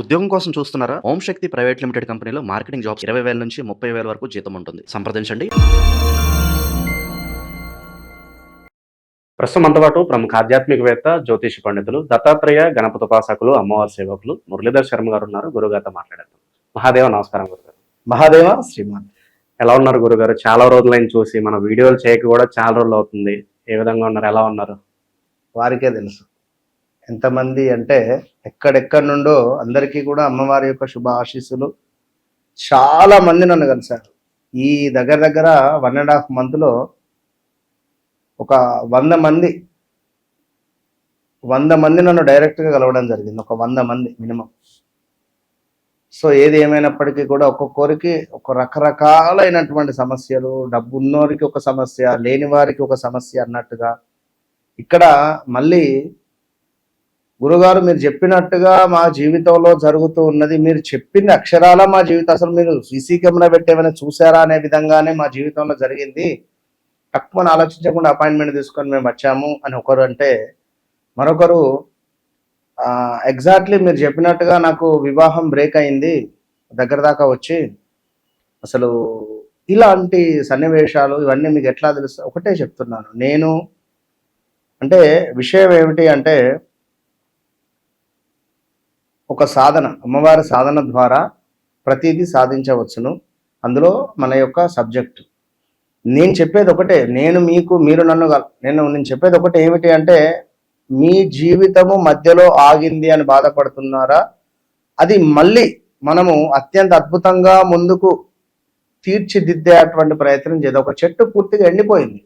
ఉద్యోగం కోసం చూస్తున్నారా? ఓం శక్తి ప్రైవేట్ లిమిటెడ్ కంపెనీలో మార్కెటింగ్ జాబ్స్ 20,000 నుంచి 30,000 వరకు జీతం ఉంటుంది. సంప్రదించండి. ప్రస్తుతం మనతో పాటు ప్రముఖ ఆధ్యాత్మికవేత్త, జ్యోతిష పండితులు, దత్తాత్రేయ గణపతి ఉపాసకులు, అమ్మవారి సేవకులు మురళీధర్ శర్మ గారు ఉన్నారు. గురుగారితో మాట్లాడేద్దాం. మహాదేవ నమస్కారం గురుగారు. మహాదేవ శ్రీమాన్. ఎలా ఉన్నారు గురుగారు? చాలా రోజులైన చూసి మన వీడియోలు చేయక కూడా చాలా రోజులు అవుతుంది. ఏ విధంగా ఉన్నారు? ఎలా ఉన్నారు? వారికే తెలుసు ఎంతమంది అంటే ఎక్కడెక్కడి నుండో అందరికీ కూడా అమ్మవారి యొక్క శుభ ఆశీస్సులు. చాలా మంది నన్ను కలిశారు. ఈ దగ్గర దగ్గర 1.5 monthలో ఒక 100 మంది నన్ను డైరెక్ట్గా కలవడం జరిగింది. ఒక 100 మంది మినిమం. సో ఏది ఏమైనప్పటికీ కూడా ఒక్కొక్కరికి ఒక రకరకాలైనటువంటి సమస్యలు, డబ్బు ఉన్నోరికి ఒక సమస్య, లేని వారికి ఒక సమస్య అన్నట్టుగా ఇక్కడ మళ్ళీ గురుగారు మీరు చెప్పినట్టుగా మా జీవితంలో జరుగుతూ ఉన్నది, మీరు చెప్పింది అక్షరాల మా జీవితం, అసలు మీరు సీసీ కెమెరా పెట్టేమైనా చూసారా అనే విధంగానే మా జీవితంలో జరిగింది. తక్కువ ఆలోచించకుండా అపాయింట్మెంట్ తీసుకొని మేము వచ్చాము అని ఒకరు అంటే, మరొకరు ఎగ్జాక్ట్లీ మీరు చెప్పినట్టుగా నాకు వివాహం బ్రేక్ అయింది దగ్గర దాకా వచ్చి, అసలు ఇలాంటి సన్నివేశాలు ఇవన్నీ మీకు ఎట్లా తెలుసు? ఒకటే చెప్తున్నాను నేను. అంటే విషయం ఏమిటి అంటే, ఒక సాధన, అమ్మవారి సాధన ద్వారా ప్రతిదీ సాధించవచ్చును. అందులో మన యొక్క సబ్జెక్టు. నేను చెప్పేది ఒకటే, నేను చెప్పేది ఒకటే ఏమిటి అంటే, మీ జీవితము మధ్యలో ఆగింది అని బాధపడుతున్నారా? అది మళ్ళీ మనము అత్యంత అద్భుతంగా ముందుకు తీర్చిదిద్దేటువంటి ప్రయత్నం చేద్దాం. ఒక చెట్టు పూర్తిగా ఎండిపోయింది,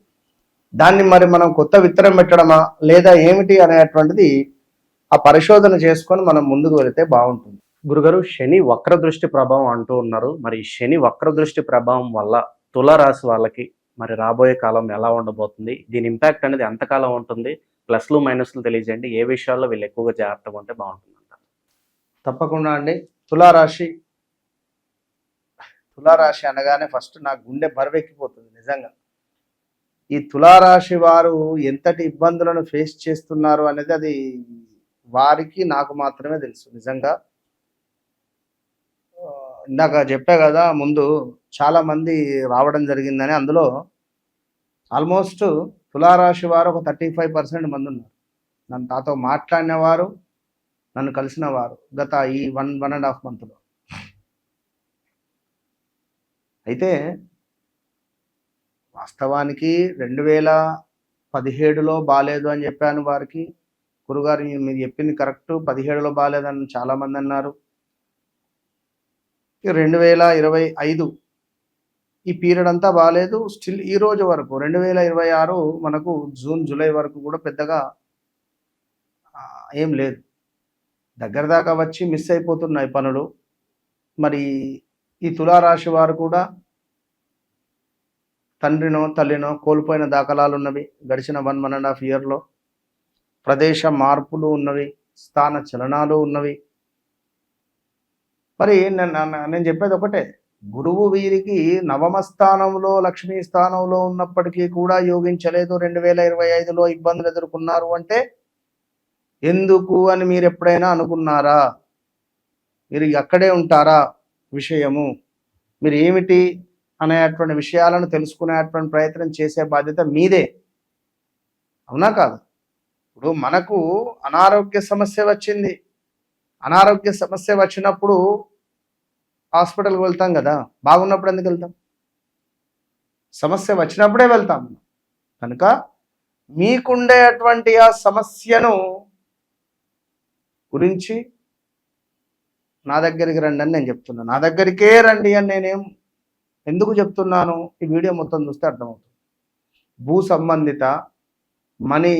దాన్ని మరి మనం కొత్త విత్తనం పెట్టడమా లేదా ఏమిటి అనేటువంటిది ఆ పరిశోధన చేసుకొని మనం ముందుకు వెళితే బాగుంటుంది. గురుగారు, శని వక్ర దృష్టి ప్రభావం అంటూ ఉన్నారు. మరి శని వక్ర దృష్టి ప్రభావం వల్ల తులారాశి వాళ్ళకి మరి రాబోయే కాలం ఎలా ఉండబోతుంది? దీని ఇంపాక్ట్ అనేది ఎంతకాలం ఉంటుంది? ప్లస్లు మైనస్లు తెలియజేయండి. ఏ విషయాల్లో వీళ్ళు ఎక్కువగా జాగ్రత్తగా ఉంటే బాగుంటుంది అంటారు? తప్పకుండా అండి. తులారాశి అనగానే ఫస్ట్ నా గుండె బరువెక్కిపోతుంది నిజంగా. ఈ తులారాశి వారు ఎంతటి ఇబ్బందులను ఫేస్ చేస్తున్నారు అనేది అది వారికి నాకు మాత్రమే తెలుసు నిజంగా. ఇందాక చెప్పా కదా ముందు, చాలా మంది రావడం జరిగిందని. అందులో ఆల్మోస్ట్ తులారాశి వారు ఒక 35% మంది ఉన్నారు. నాతో మాట్లాడిన వారు, నన్ను కలిసిన వారు గత ఈ 1.5 monthలో. అయితే వాస్తవానికి 2017లో బాగాలేదు అని చెప్పాను వారికి. గురుగారు మీరు చెప్పింది కరెక్ట్, 17లో బాగాలేదని చాలామంది అన్నారు. 2025 ఈ పీరియడ్ అంతా బాగాలేదు. స్టిల్ ఈ రోజు వరకు 2026 మనకు జూన్ జూలై వరకు కూడా పెద్దగా ఏం లేదు. దగ్గర దాకా వచ్చి మిస్ అయిపోతున్నాయి పనులు. మరి ఈ తులారాశి వారు కూడా తండ్రినో తల్లినో కోల్పోయిన దాఖలాలు ఉన్నవి గడిచిన 1.5 yearలో. ప్రదేశ మార్పులు ఉన్నవి, స్థాన చలనాలు ఉన్నవి. మరి నేను చెప్పేది ఒకటే, గురువు వీరికి నవమ స్థానంలో, లక్ష్మీ స్థానంలో ఉన్నప్పటికీ కూడా యోగించలేదు. 2025లో ఇబ్బందులు ఎదుర్కొన్నారు అంటే ఎందుకు అని మీరు ఎప్పుడైనా అనుకున్నారా? మీరు అక్కడే ఉంటారా? విషయము మీరు ఏమిటి అనేటువంటి విషయాలను తెలుసుకునేటువంటి ప్రయత్నం చేసే బాధ్యత మీదే, అవునా కాదు? ఇప్పుడు మనకు అనారోగ్య సమస్య వచ్చింది. అనారోగ్య సమస్య వచ్చినప్పుడు హాస్పిటల్కి వెళ్తాం కదా, బాగున్నప్పుడు ఎందుకు వెళ్తాం? సమస్య వచ్చినప్పుడే వెళ్తాం. కనుక మీకుండేటువంటి ఆ సమస్యను గురించి నా దగ్గరికి రండి అని నేను చెప్తున్నాను. నా దగ్గరికే రండి అని నేనేం ఎందుకు చెప్తున్నాను? ఈ వీడియో మొత్తం చూస్తే అర్థమవుతుంది. భూ సంబంధిత మనీ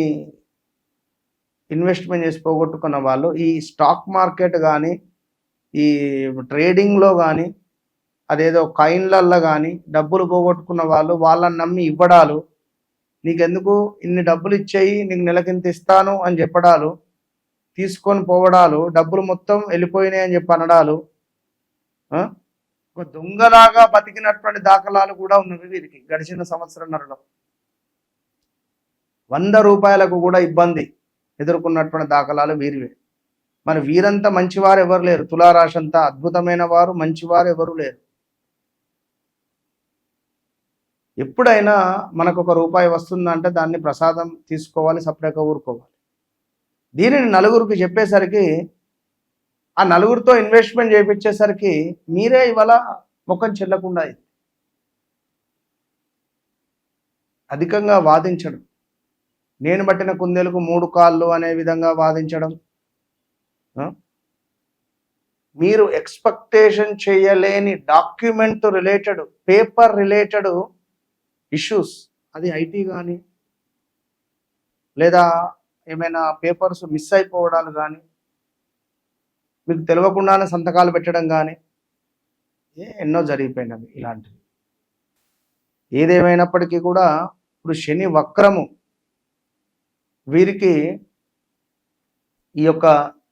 ఇన్వెస్ట్మెంట్ చేసి పోగొట్టుకున్న వాళ్ళు, ఈ స్టాక్ మార్కెట్ కానీ, ఈ ట్రేడింగ్లో కానీ, అదేదో కాయిన్లల్లో కానీ డబ్బులు పోగొట్టుకున్న వాళ్ళు, వాళ్ళని నమ్మి ఇవ్వడాలు, నీకెందుకు ఇన్ని డబ్బులు ఇచ్చేయి, నీకు నెలకింత ఇస్తాను అని చెప్పడాలు, తీసుకొని పోవడాలు, డబ్బులు మొత్తం వెళ్ళిపోయినాయి అని చెప్పి అనడాలు, ఒక దొంగలాగా బతికినటువంటి దాఖలాలు కూడా ఉన్నవి వీరికి గడిచిన సంవత్సరంన్నరలో. 100 రూపాయలకు కూడా ఇబ్బంది ఎదుర్కొన్నటువంటి దాఖలాలు వీరివే. మరి వీరంతా మంచివారు ఎవరు లేరు. తులారాశి అంతా అద్భుతమైన వారు, మంచివారు ఎవరు లేరు. ఎప్పుడైనా మనకు ఒక రూపాయి వస్తుందంటే దాన్ని ప్రసాదం తీసుకోవాలి, సపరేట్గా ఊరుకోవాలి. దీనిని నలుగురికి చెప్పేసరికి ఆ నలుగురితో ఇన్వెస్ట్మెంట్ చేయించేసరికి మీరే ఇవాళ ముఖం చెల్లకుండా అయింది. అధికంగా వాదించడం, నేను పట్టిన కుందేలకు 3 కాళ్ళు అనే విధంగా వాదించడం, మీరు ఎక్స్పెక్టేషన్ చేయలేని document related, paper related issues, అది ఐటీ కానీ లేదా ఏమైనా పేపర్స్ మిస్ అయిపోవడాలు కానీ, మీకు తెలియకుండానే సంతకాలు పెట్టడం కానీ ఎన్నో జరిగిపోయినవి ఇలాంటివి. ఏదేమైనప్పటికీ కూడా ఇప్పుడు శని వక్రము వీరికి ఈ యొక్క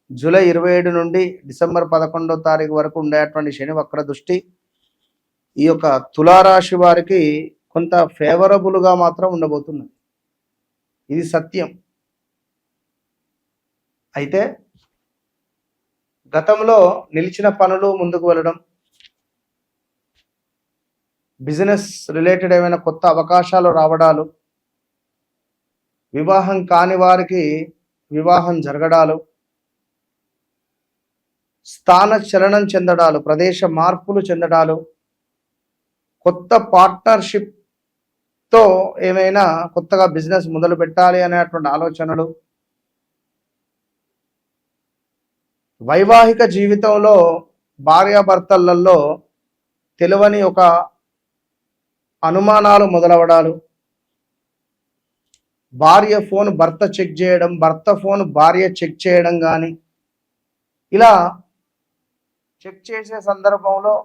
జూలై 27 నుండి డిసెంబర్ 11వ తారీఖు వరకు ఉండేటువంటి శని వక్ర దృష్టి ఈ యొక్క తులారాశి వారికి కొంత ఫేవరబుల్గా మాత్రం ఉండబోతున్నది. ఇది సత్యం. అయితే గతంలో నిలిచిన పనులు ముందుకు వెళ్ళడం, బిజినెస్ రిలేటెడ్ ఏమైనా కొత్త అవకాశాలు రావడాలు, వివాహం కాని వారికి వివాహం జరగడాలు, స్థాన చలనం చెందడాలు, ప్రదేశ మార్పులు చెందడాలు, కొత్త పార్ట్నర్షిప్తో ఏమైనా కొత్తగా బిజినెస్ మొదలు పెట్టాలి అనేటువంటి ఆలోచనలు, వైవాహిక జీవితంలో భార్యాభర్తలలో తెలియని ఒక అనుమానాలు మొదలవడాలు, భార్య ఫోన్ భర్త చెక్ చేయడం, భర్త ఫోన్ భార్య చెక్ చేయడం కానీ, ఇలా చెక్ చేసే సందర్భంలో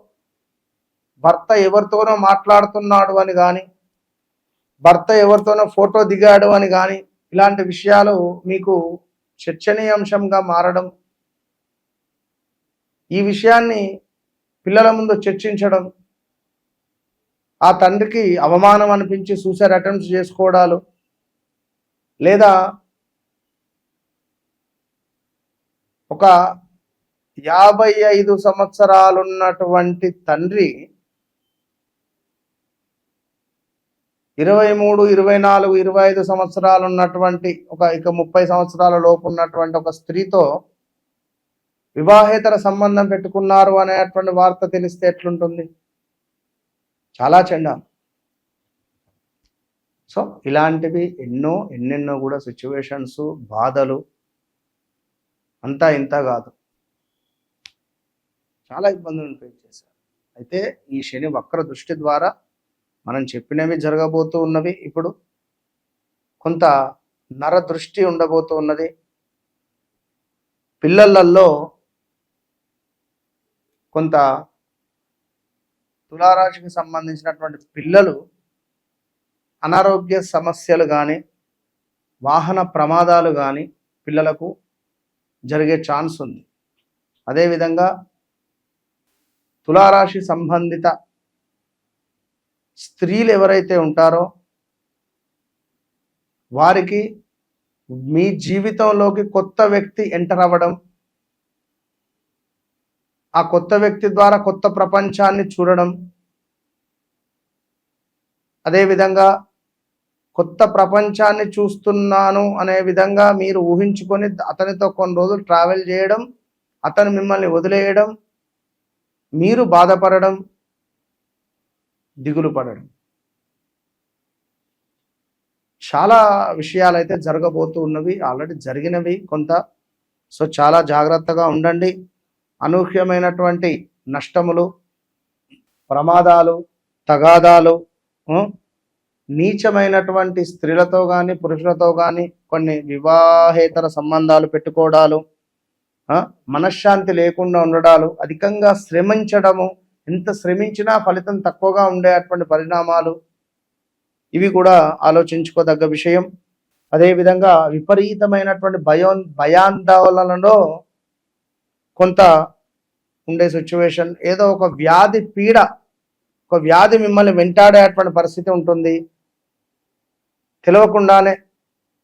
భర్త ఎవరితోనో మాట్లాడుతున్నాడు అని కానీ, భర్త ఎవరితోనో ఫోటో దిగాడు అని కానీ, ఇలాంటి విషయాలు మీకు చర్చనీయాంశంగా మారడం, ఈ విషయాన్ని పిల్లల ముందు చర్చించడం, ఆ తండ్రికి అవమానం అనిపించి సూసైడ్ అటెంప్ట్స్ చేసుకోవడాలు, లేదా ఒక 55 సంవత్సరాలున్నటువంటి తండ్రి 23, 24, 25 సంవత్సరాలు ఉన్నటువంటి ఇక 30 సంవత్సరాల లోపు ఉన్నటువంటి ఒక స్త్రీతో వివాహేతర సంబంధం పెట్టుకున్నారు అనేటువంటి వార్త తెలిస్తే ఎట్లుంటుంది? చాలా చెండాం. సో ఇలాంటివి ఎన్నెన్నో కూడా సిచ్యువేషన్స్, బాధలు అంతా ఇంత కాదు, చాలా ఇబ్బందులను ఫేస్ చేశారు. అయితే ఈ శని వక్ర దృష్టి ద్వారా మనం చెప్పినవి జరగబోతూ ఉన్నవి. ఇప్పుడు కొంత నర దృష్టి ఉండబోతూ ఉన్నది. పిల్లలలో కొంత తులారాశికి సంబంధించినటువంటి పిల్లలు అనారోగ్య సమస్యలు కానీ, వాహన ప్రమాదాలు కానీ పిల్లలకు జరిగే ఛాన్స్ ఉంది. అదేవిధంగా తులారాశి సంబంధిత స్త్రీలు ఎవరైతే ఉంటారో వారికి మీ జీవితంలోకి కొత్త వ్యక్తి ఎంటర్ అవ్వడం, ఆ కొత్త వ్యక్తి ద్వారా కొత్త ప్రపంచాన్ని చూడడం, అదేవిధంగా కొత్త ప్రపంచాన్ని చూస్తున్నాను అనే విధంగా మీరు ఊహించుకొని అతనితో కొన్ని రోజులు ట్రావెల్ చేయడం, అతను మిమ్మల్ని వదిలేయడం, మీరు బాధపడడం, దిగులు పడడం, చాలా విషయాలు అయితే జరగబోతూ ఉన్నవి, ఆల్రెడీ జరిగినవి కొంత. సో చాలా జాగ్రత్తగా ఉండండి. అనూహ్యమైనటువంటి నష్టములు, ప్రమాదాలు, తగాదాలు, నీచమైనటువంటి స్త్రీలతో కానీ పురుషులతో కానీ కొన్ని వివాహేతర సంబంధాలు పెట్టుకోవడాలు, మనశ్శాంతి లేకుండా ఉండడాలు, అధికంగా శ్రమించడము, ఎంత శ్రమించినా ఫలితం తక్కువగా ఉండేటువంటి పరిణామాలు, ఇవి కూడా ఆలోచించుకోదగ్గ విషయం. అదేవిధంగా విపరీతమైనటువంటి భయాందోళనలో కొంత ఉండే సిచ్యువేషన్, ఏదో ఒక వ్యాధి పీడ, ఒక వ్యాధి మిమ్మల్ని వెంటాడేటువంటి పరిస్థితి ఉంటుంది. తెలియకుండానే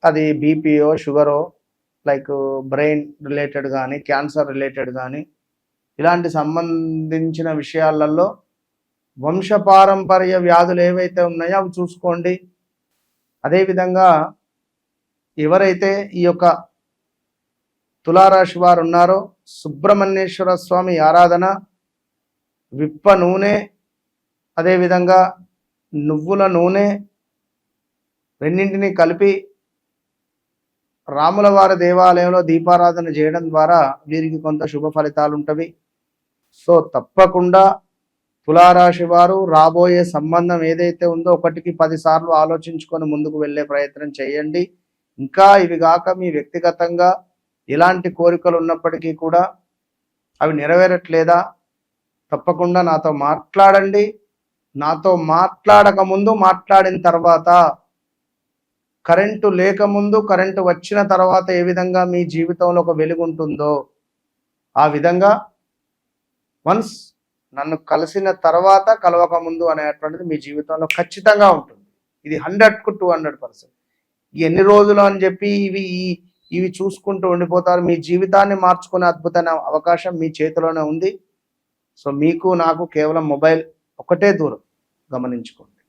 అది బీపీయో, షుగరో, లైక్ బ్రెయిన్ రిలేటెడ్ కానీ క్యాన్సర్ రిలేటెడ్ కానీ ఇలాంటి సంబంధించిన విషయాలలో వంశపారంపర్య వ్యాధులు ఏవైతే ఉన్నాయో అవి చూసుకోండి. అదేవిధంగా ఎవరైతే ఈ యొక్క తులారాశి వారు ఉన్నారో సుబ్రహ్మణ్యేశ్వర స్వామి ఆరాధన, విప్ప నూనె, అదేవిధంగా నువ్వుల నూనె రెండింటినీ కలిపి రాములవారి దేవాలయంలో దీపారాధన చేయడం ద్వారా వీరికి కొంత శుభ ఫలితాలు ఉంటవి. సో తప్పకుండా తులారాశి వారు రాబోయే సంబంధం ఏదైతే ఉందో 1కి 10 సార్లు ఆలోచించుకొని ముందుకు వెళ్ళే ప్రయత్నం చేయండి. ఇంకా ఇవి కాక మీ వ్యక్తిగతంగా ఎలాంటి కోరికలు ఉన్నప్పటికీ కూడా అవి నెరవేరట్లేదా, తప్పకుండా నాతో మాట్లాడండి. నాతో మాట్లాడక ముందు, మాట్లాడిన తర్వాత, కరెంటు లేకముందు, కరెంటు వచ్చిన తర్వాత ఏ విధంగా మీ జీవితంలో ఒక వెలుగు ఉంటుందో ఆ విధంగా వన్స్ నన్ను కలిసిన తర్వాత కలవక ముందు అనేటువంటిది మీ జీవితంలో ఖచ్చితంగా ఉంటుంది. ఇది 100కు 200%. ఎన్ని రోజులు అని చెప్పి ఇవి చూసుకుంటూ ఉండిపోతారు. మీ జీవితాన్ని మార్చుకునే అద్భుతమైన అవకాశం మీ చేతిలోనే ఉంది. సో మీకు నాకు కేవలం మొబైల్ ఒకటే దూరం, గమనించుకోండి.